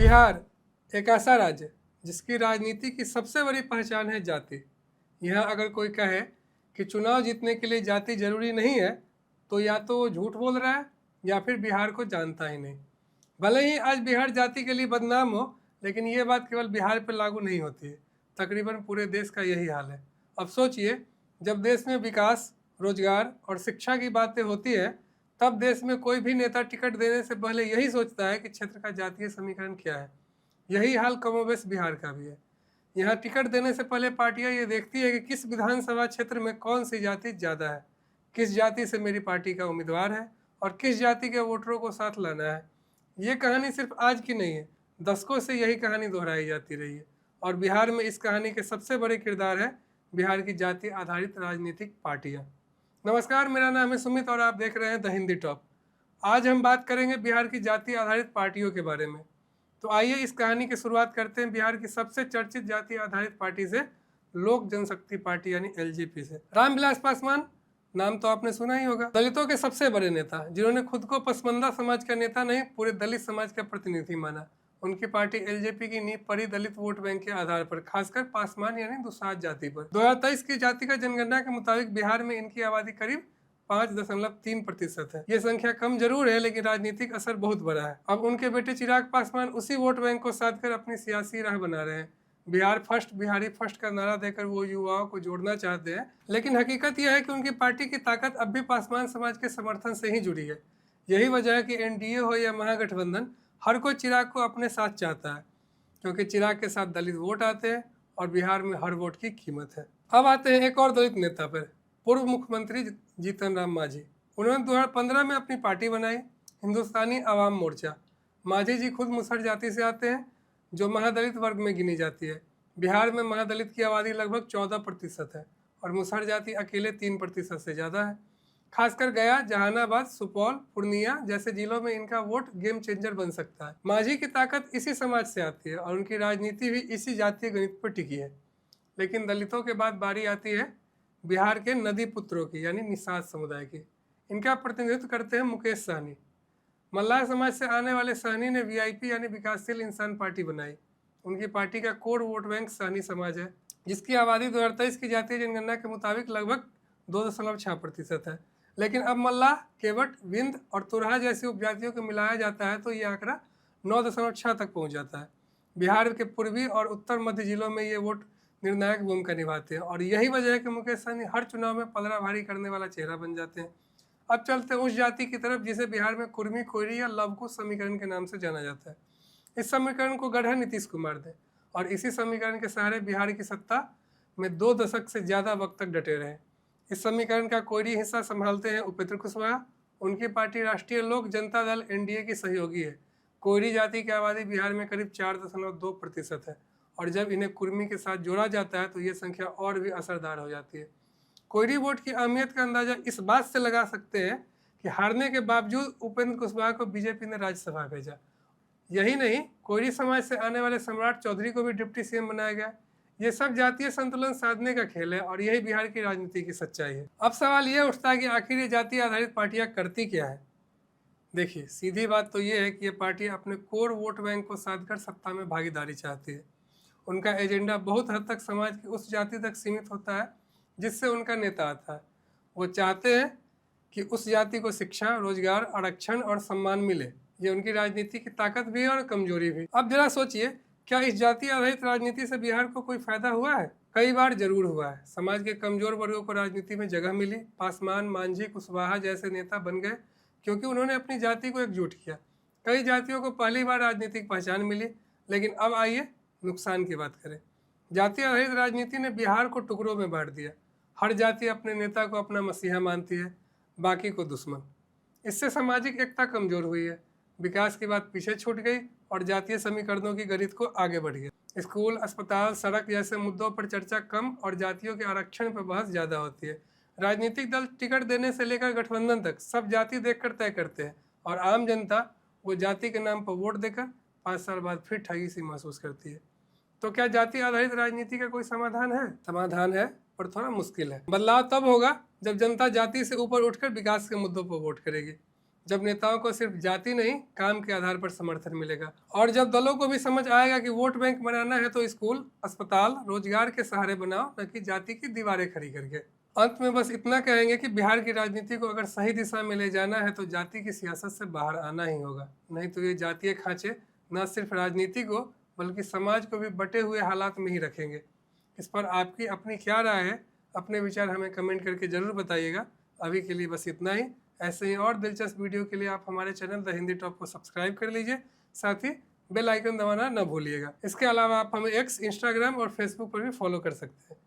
बिहार एक ऐसा राज्य जिसकी राजनीति की सबसे बड़ी पहचान है जाति। यहाँ अगर कोई कहे कि चुनाव जीतने के लिए जाति जरूरी नहीं है तो या तो वो झूठ बोल रहा है या फिर बिहार को जानता ही नहीं। भले ही आज बिहार जाति के लिए बदनाम हो, लेकिन ये बात केवल बिहार पर लागू नहीं होती है, तकरीबन पूरे देश का यही हाल है। अब सोचिए, जब देश में विकास, रोजगार और शिक्षा की बातें होती है, तब देश में कोई भी नेता टिकट देने से पहले यही सोचता है कि क्षेत्र का जातीय समीकरण क्या है। यही हाल कमोबेश बिहार का भी है। यहाँ टिकट देने से पहले पार्टियां ये देखती है कि किस विधानसभा क्षेत्र में कौन सी जाति ज़्यादा है, किस जाति से मेरी पार्टी का उम्मीदवार है और किस जाति के वोटरों को साथ लाना है। ये कहानी सिर्फ आज की नहीं है, दशकों से यही कहानी दोहराई जाती रही है और बिहार में इस कहानी के सबसे बड़े किरदार है बिहार की जाति आधारित राजनीतिक पार्टियाँ। नमस्कार, मेरा नाम है सुमित और आप देख रहे हैं द हिंदी टॉप। आज हम बात करेंगे बिहार की जाति आधारित पार्टियों के बारे में। तो आइए इस कहानी की शुरुआत करते हैं बिहार की सबसे चर्चित जाति आधारित पार्टी से, लोक जनशक्ति पार्टी यानी एलजेपी से। रामविलास पासवान नाम तो आपने सुना ही होगा। दलितों के सबसे बड़े नेता, जिन्होंने खुद को पसमंदा समाज का नेता नहीं, पूरे दलित समाज का प्रतिनिधि माना। उनकी पार्टी एलजेपी की नींव पड़ी दलित वोट बैंक के आधार पर, खासकर पासवान यानी दुसाध जाति पर। 2023 की जाति का जनगणना के मुताबिक बिहार में इनकी आबादी करीब 5.3% है। ये संख्या कम जरूर है, लेकिन राजनीतिक असर बहुत बड़ा है। अब उनके बेटे चिराग पासवान उसी वोट बैंक को साध कर अपनी सियासी राह बना रहे हैं। बिहार फर्स्ट, बिहारी फर्स्ट का नारा देकर वो युवाओं को जोड़ना चाहते हैं, लेकिन हकीकत यह है कि उनकी पार्टी की ताकत अब भी पासवान समाज के समर्थन से ही जुड़ी है। यही वजह है कि एनडीए हो या महागठबंधन, हर कोई चिराग को अपने साथ चाहता है, क्योंकि चिराग के साथ दलित वोट आते हैं और बिहार में हर वोट की कीमत है। अब आते हैं एक और दलित नेता पर, पूर्व मुख्यमंत्री जीतन राम मांझी। उन्होंने 2015 में अपनी पार्टी बनाई, हिंदुस्तानी आवाम मोर्चा। मांझी जी खुद मुसहर जाति से आते हैं, जो महादलित वर्ग में गिनी जाती है। बिहार में महादलित की आबादी लगभग 14% है और मुसहर जाति अकेले 3% से ज़्यादा है। खासकर गया, जहानाबाद, सुपौल, पूर्णिया जैसे जिलों में इनका वोट गेम चेंजर बन सकता है। मांझी की ताकत इसी समाज से आती है और उनकी राजनीति भी इसी जातीय गणित पर टिकी है। लेकिन दलितों के बाद बारी आती है बिहार के नदी पुत्रों की, यानी निषाद समुदाय की। इनका प्रतिनिधित्व करते हैं मुकेश सहनी। मल्लाह समाज से आने वाले सहनी ने वीआईपी यानी विकासशील इंसान पार्टी बनाई। उनकी पार्टी का कोर वोट बैंक सहनी समाज है, जिसकी आबादी 2023 की जातीय जनगणना के मुताबिक लगभग 2.6% है। लेकिन अब मल्लाह, केवट, विंध और तुरहा जैसी उपजातियों को मिलाया जाता है तो ये आंकड़ा 9.6 तक पहुंच जाता है। बिहार के पूर्वी और उत्तर मध्य जिलों में ये वोट निर्णायक भूमिका निभाते हैं और यही वजह है कि मुकेश सहनी हर चुनाव में पलड़ा भारी करने वाला चेहरा बन जाते हैं। अब चलते हैं उस जाति की तरफ जिसे बिहार में कुर्मी, कोयरी या लवकुश समीकरण के नाम से जाना जाता है। इस समीकरण को गढ़ा नीतीश कुमार थे और इसी समीकरण के सहारे बिहार की सत्ता में 2 दशक से ज़्यादा वक्त तक डटे रहे। इस समीकरण का कोयरी हिस्सा संभालते हैं उपेंद्र कुशवाहा। उनकी पार्टी राष्ट्रीय लोक जनता दल एनडीए की सहयोगी है। कोयरी जाति की आबादी बिहार में करीब 4.2% है और जब इन्हें कुर्मी के साथ जोड़ा जाता है तो ये संख्या और भी असरदार हो जाती है। कोयरी वोट की अहमियत का अंदाजा इस बात से लगा सकते हैं कि हारने के बावजूद उपेंद्र कुशवाहा को बीजेपी ने राज्यसभा भेजा। यही नहीं, कोयरी समाज से आने वाले सम्राट चौधरी को भी डिप्टी सीएम बनाया गया। ये सब जातीय संतुलन साधने का खेल है और यही बिहार की राजनीति की सच्चाई है। अब सवाल यह उठता है कि आखिर ये जाति आधारित पार्टियां करती क्या है। देखिए, सीधी बात तो ये है कि ये पार्टियां अपने कोर वोट बैंक को साधकर सत्ता में भागीदारी चाहती है। उनका एजेंडा बहुत हद तक समाज की उस जाति तक सीमित होता है जिससे उनका नेता आता है। वो चाहते हैं कि उस जाति को शिक्षा, रोजगार, आरक्षण और सम्मान मिले। ये उनकी राजनीति की ताकत भी है और कमजोरी भी। अब जरा सोचिए, क्या इस जाति आधारित राजनीति से बिहार को कोई फायदा हुआ है? कई बार जरूर हुआ है। समाज के कमजोर वर्गों को राजनीति में जगह मिली। पासवान, मांझी, कुशवाहा जैसे नेता बन गए क्योंकि उन्होंने अपनी जाति को एकजुट किया। कई जातियों को पहली बार राजनीतिक पहचान मिली। लेकिन अब आइए नुकसान की बात करें। जाति आधारित राजनीति ने बिहार को टुकड़ों में बांट दिया। हर जाति अपने नेता को अपना मसीहा मानती है, बाकी को दुश्मन। इससे सामाजिक एकता कमजोर हुई है, विकास की बात पीछे छूट गई और जातीय समीकरणों की गणित को आगे बढ़ गया। स्कूल, अस्पताल, सड़क जैसे मुद्दों पर चर्चा कम और जातियों के आरक्षण पर बहस ज़्यादा होती है। राजनीतिक दल टिकट देने से लेकर गठबंधन तक सब जाति देखकर तय करते हैं और आम जनता वो जाति के नाम पर वोट देकर 5 साल बाद फिर ठगी सी महसूस करती है। तो क्या जाति आधारित राजनीति का कोई समाधान है? समाधान है, पर थोड़ा मुश्किल है। बदलाव तब होगा जब जनता जाति से ऊपर उठकर विकास के मुद्दों पर वोट करेगी। जब नेताओं को सिर्फ जाति नहीं काम के आधार पर समर्थन मिलेगा। और जब दलों को भी समझ आएगा कि वोट बैंक बनाना है तो स्कूल, अस्पताल, रोजगार के सहारे बनाओ, न कि जाति की दीवारें खड़ी करके। अंत में बस इतना कहेंगे कि बिहार की राजनीति को अगर सही दिशा में ले जाना है तो जाति की सियासत से बाहर आना ही होगा, नहीं तो ये जातीय खांचे न सिर्फ राजनीति को बल्कि समाज को भी बटे हुए हालात में ही रखेंगे। इस पर आपकी अपनी क्या राय है, अपने विचार हमें कमेंट करके ज़रूर बताइएगा। अभी के लिए बस इतना ही। ऐसे ही और दिलचस्प वीडियो के लिए आप हमारे चैनल द हिंदी टॉप को सब्सक्राइब कर लीजिए, साथ ही बेल आइकन दबाना न भूलिएगा। इसके अलावा आप हमें एक्स, इंस्टाग्राम और फेसबुक पर भी फॉलो कर सकते हैं।